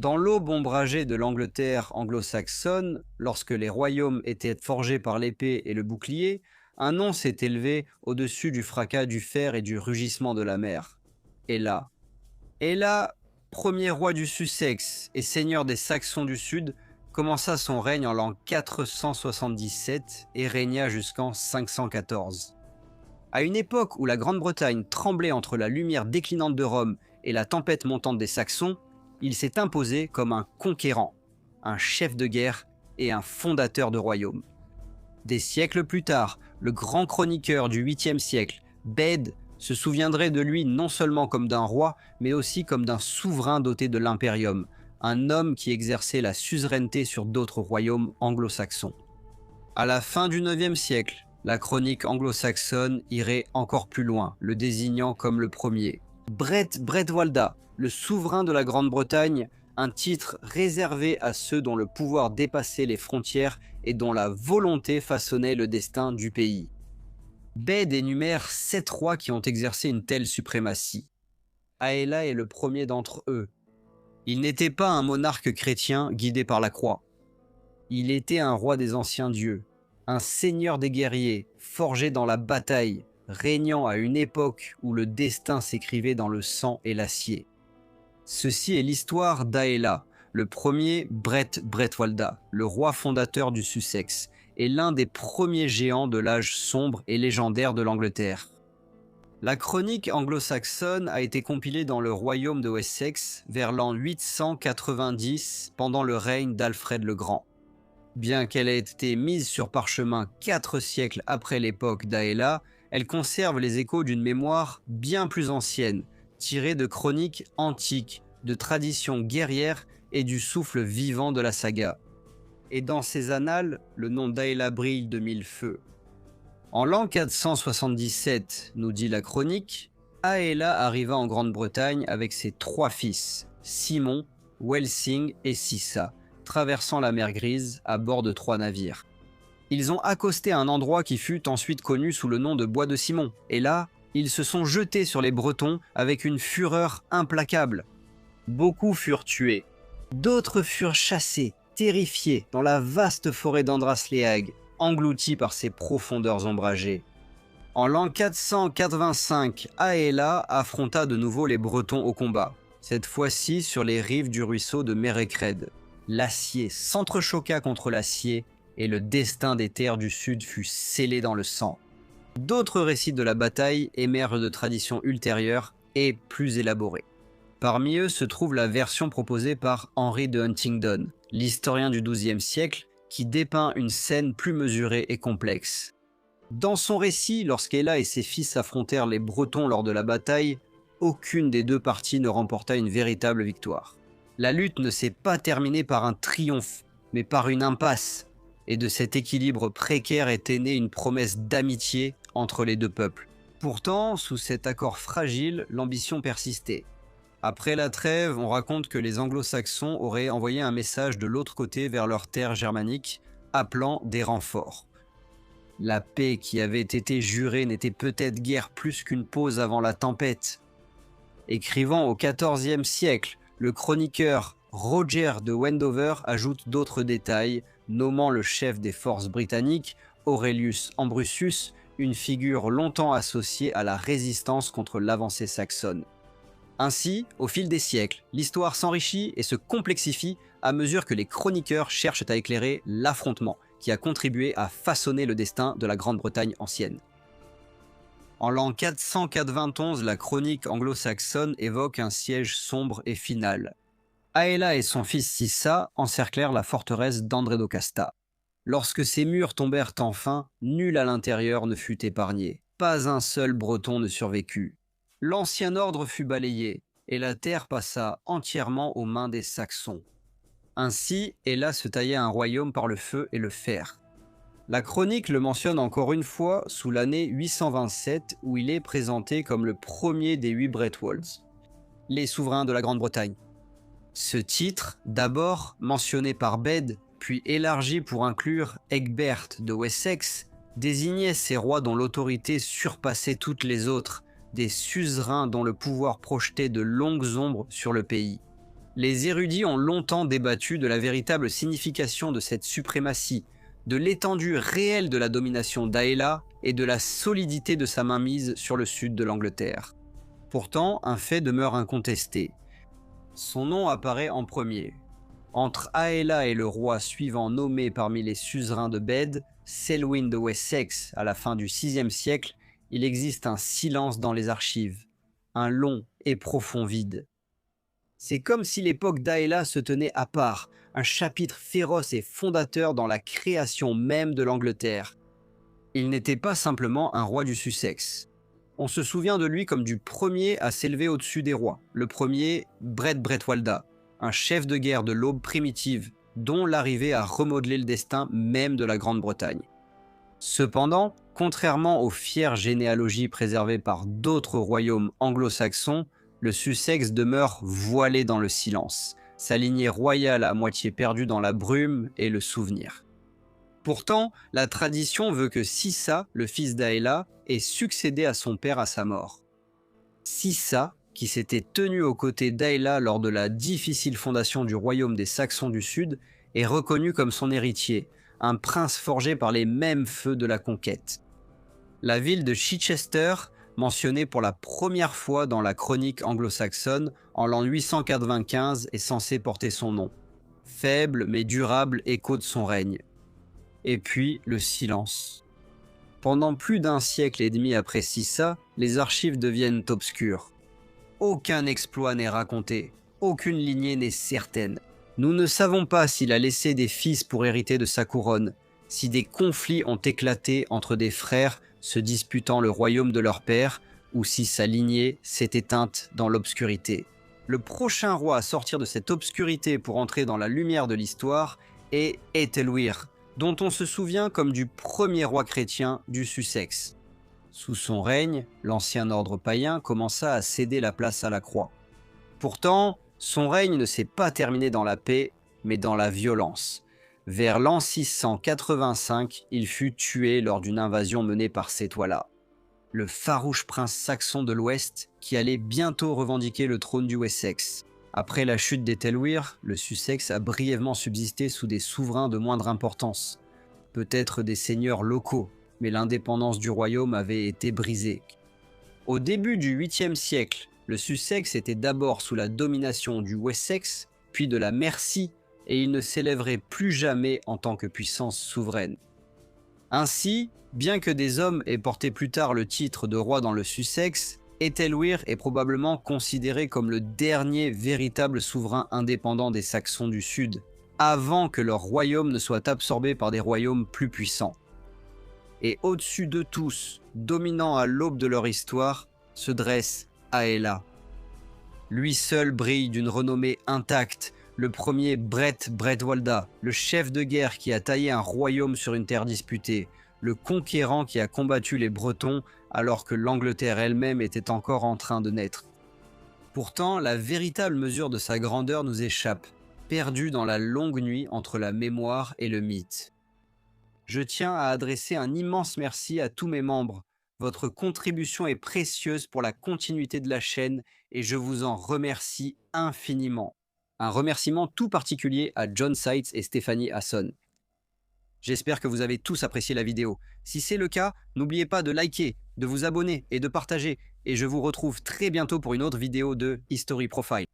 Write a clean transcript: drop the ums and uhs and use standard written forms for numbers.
Dans l'aube ombragée de l'Angleterre anglo-saxonne, lorsque les royaumes étaient forgés par l'épée et le bouclier, un nom s'est élevé au-dessus du fracas du fer et du rugissement de la mer. Éla. Éla, premier roi du Sussex et seigneur des Saxons du Sud, commença son règne en l'an 477 et régna jusqu'en 514. À une époque où la Grande-Bretagne tremblait entre la lumière déclinante de Rome et la tempête montante des Saxons, il s'est imposé comme un conquérant, un chef de guerre et un fondateur de royaume. Des siècles plus tard, le grand chroniqueur du 8e siècle, Bède, se souviendrait de lui non seulement comme d'un roi, mais aussi comme d'un souverain doté de l'impérium, un homme qui exerçait la suzeraineté sur d'autres royaumes anglo-saxons. À la fin du 9e siècle, la chronique anglo-saxonne irait encore plus loin, le désignant comme le premier. Bret Bretwalda, le souverain de la Grande-Bretagne, un titre réservé à ceux dont le pouvoir dépassait les frontières et dont la volonté façonnait le destin du pays. Bède énumère 7 rois qui ont exercé une telle suprématie. Aella est le premier d'entre eux. Il n'était pas un monarque chrétien guidé par la croix. Il était un roi des anciens dieux, un seigneur des guerriers, forgé dans la bataille, régnant à une époque où le destin s'écrivait dans le sang et l'acier. Ceci est l'histoire d'Aella, le premier Bret Bretwalda, le roi fondateur du Sussex, et l'un des premiers géants de l'âge sombre et légendaire de l'Angleterre. La chronique anglo-saxonne a été compilée dans le royaume de Wessex vers l'an 890 pendant le règne d'Alfred le Grand. Bien qu'elle ait été mise sur parchemin 4 siècles après l'époque d'Aella, elle conserve les échos d'une mémoire bien plus ancienne, tirée de chroniques antiques, de traditions guerrières et du souffle vivant de la saga. Et dans ces annales, le nom d'Aella brille de mille feux. En l'an 477, nous dit la chronique, Aella arriva en Grande-Bretagne avec ses 3 fils, Simon, Welsing et Sissa, traversant la mer Grise à bord de 3 navires. Ils ont accosté à un endroit qui fut ensuite connu sous le nom de Bois de Simon, et là, ils se sont jetés sur les Bretons avec une fureur implacable. Beaucoup furent tués, d'autres furent chassés, terrifiés, dans la vaste forêt d'Andrasléag, engloutis par ses profondeurs ombragées. En l'an 485, Aella affronta de nouveau les Bretons au combat, cette fois-ci sur les rives du ruisseau de Merecred. L'acier s'entrechoqua contre l'acier et le destin des terres du Sud fut scellé dans le sang. D'autres récits de la bataille émergent de traditions ultérieures et plus élaborées. Parmi eux se trouve la version proposée par Henry de Huntingdon, l'historien du XIIe siècle, qui dépeint une scène plus mesurée et complexe. Dans son récit, lorsqu'Aella et ses fils affrontèrent les Bretons lors de la bataille, aucune des 2 parties ne remporta une véritable victoire. La lutte ne s'est pas terminée par un triomphe, mais par une impasse, et de cet équilibre précaire était née une promesse d'amitié entre les 2 peuples. Pourtant, sous cet accord fragile, l'ambition persistait. Après la trêve, on raconte que les anglo-saxons auraient envoyé un message de l'autre côté vers leurs terres germaniques, appelant des renforts. La paix qui avait été jurée n'était peut-être guère plus qu'une pause avant la tempête. Écrivant au XIVe siècle, le chroniqueur Roger de Wendover ajoute d'autres détails, nommant le chef des forces britanniques, Aurelius Ambrosius, une figure longtemps associée à la résistance contre l'avancée saxonne. Ainsi, au fil des siècles, l'histoire s'enrichit et se complexifie à mesure que les chroniqueurs cherchent à éclairer l'affrontement qui a contribué à façonner le destin de la Grande-Bretagne ancienne. En l'an 491, la chronique anglo-saxonne évoque un siège sombre et final. Aella et son fils Sissa encerclèrent la forteresse d'Andredocasta. Lorsque ces murs tombèrent enfin, nul à l'intérieur ne fut épargné. Pas un seul Breton ne survécut. L'ancien ordre fut balayé, et la terre passa entièrement aux mains des Saxons. Ainsi, Aella se tailla un royaume par le feu et le fer. La chronique le mentionne encore une fois sous l'année 827 où il est présenté comme le premier des 8 Bretwalds, les souverains de la Grande-Bretagne. Ce titre, d'abord mentionné par Bède, puis élargi pour inclure Egbert de Wessex, désignait ces rois dont l'autorité surpassait toutes les autres, des suzerains dont le pouvoir projetait de longues ombres sur le pays. Les érudits ont longtemps débattu de la véritable signification de cette suprématie, de l'étendue réelle de la domination d'Aela et de la solidité de sa mainmise sur le sud de l'Angleterre. Pourtant, un fait demeure incontesté. Son nom apparaît en premier. Entre Aela et le roi suivant nommé parmi les suzerains de Bede, Selwyn de Wessex, à la fin du VIe siècle, il existe un silence dans les archives, un long et profond vide. C'est comme si l'époque d'Aela se tenait à part, un chapitre féroce et fondateur dans la création même de l'Angleterre. Il n'était pas simplement un roi du Sussex. On se souvient de lui comme du premier à s'élever au-dessus des rois, le premier Bred Bretwalda, un chef de guerre de l'aube primitive, dont l'arrivée a remodelé le destin même de la Grande-Bretagne. Cependant, contrairement aux fières généalogies préservées par d'autres royaumes anglo-saxons, le Sussex demeure voilé dans le silence, sa lignée royale à moitié perdue dans la brume et le souvenir. Pourtant, la tradition veut que Sissa, le fils d'Aela, ait succédé à son père à sa mort. Sissa, qui s'était tenu aux côtés d'Aela lors de la difficile fondation du royaume des Saxons du Sud, est reconnu comme son héritier, un prince forgé par les mêmes feux de la conquête. La ville de Chichester, mentionnée pour la première fois dans la chronique anglo-saxonne en l'an 895, est censée porter son nom. Faible mais durable écho de son règne. Et puis le silence. Pendant plus d'un siècle et demi après Sissa, les archives deviennent obscures. Aucun exploit n'est raconté, aucune lignée n'est certaine. Nous ne savons pas s'il a laissé des fils pour hériter de sa couronne, si des conflits ont éclaté entre des frères se disputant le royaume de leur père, ou si sa lignée s'est éteinte dans l'obscurité. Le prochain roi à sortir de cette obscurité pour entrer dans la lumière de l'histoire est Æthelwîr, dont on se souvient comme du premier roi chrétien du Sussex. Sous son règne, l'ancien ordre païen commença à céder la place à la croix. Pourtant, son règne ne s'est pas terminé dans la paix, mais dans la violence. Vers l'an 685, il fut tué lors d'une invasion menée par Cétoila, le farouche prince saxon de l'Ouest qui allait bientôt revendiquer le trône du Wessex. Après la chute d'Æthelwîr, le Sussex a brièvement subsisté sous des souverains de moindre importance, peut-être des seigneurs locaux, mais l'indépendance du royaume avait été brisée. Au début du 8e siècle, le Sussex était d'abord sous la domination du Wessex, puis de la Mercie, et il ne s'élèverait plus jamais en tant que puissance souveraine. Ainsi, bien que des hommes aient porté plus tard le titre de roi dans le Sussex, Æthelwîr est probablement considéré comme le dernier véritable souverain indépendant des Saxons du Sud, avant que leur royaume ne soit absorbé par des royaumes plus puissants. Et au-dessus de tous, dominant à l'aube de leur histoire, se dresse Aela. Lui seul brille d'une renommée intacte, le premier Bret Bretwalda, le chef de guerre qui a taillé un royaume sur une terre disputée, le conquérant qui a combattu les Bretons alors que l'Angleterre elle-même était encore en train de naître. Pourtant, la véritable mesure de sa grandeur nous échappe, perdue dans la longue nuit entre la mémoire et le mythe. Je tiens à adresser un immense merci à tous mes membres. Votre contribution est précieuse pour la continuité de la chaîne et je vous en remercie infiniment. Un remerciement tout particulier à John Seitz et Stéphanie Hasson. J'espère que vous avez tous apprécié la vidéo. Si c'est le cas, n'oubliez pas de liker, de vous abonner et de partager. Et je vous retrouve très bientôt pour une autre vidéo de History Profile.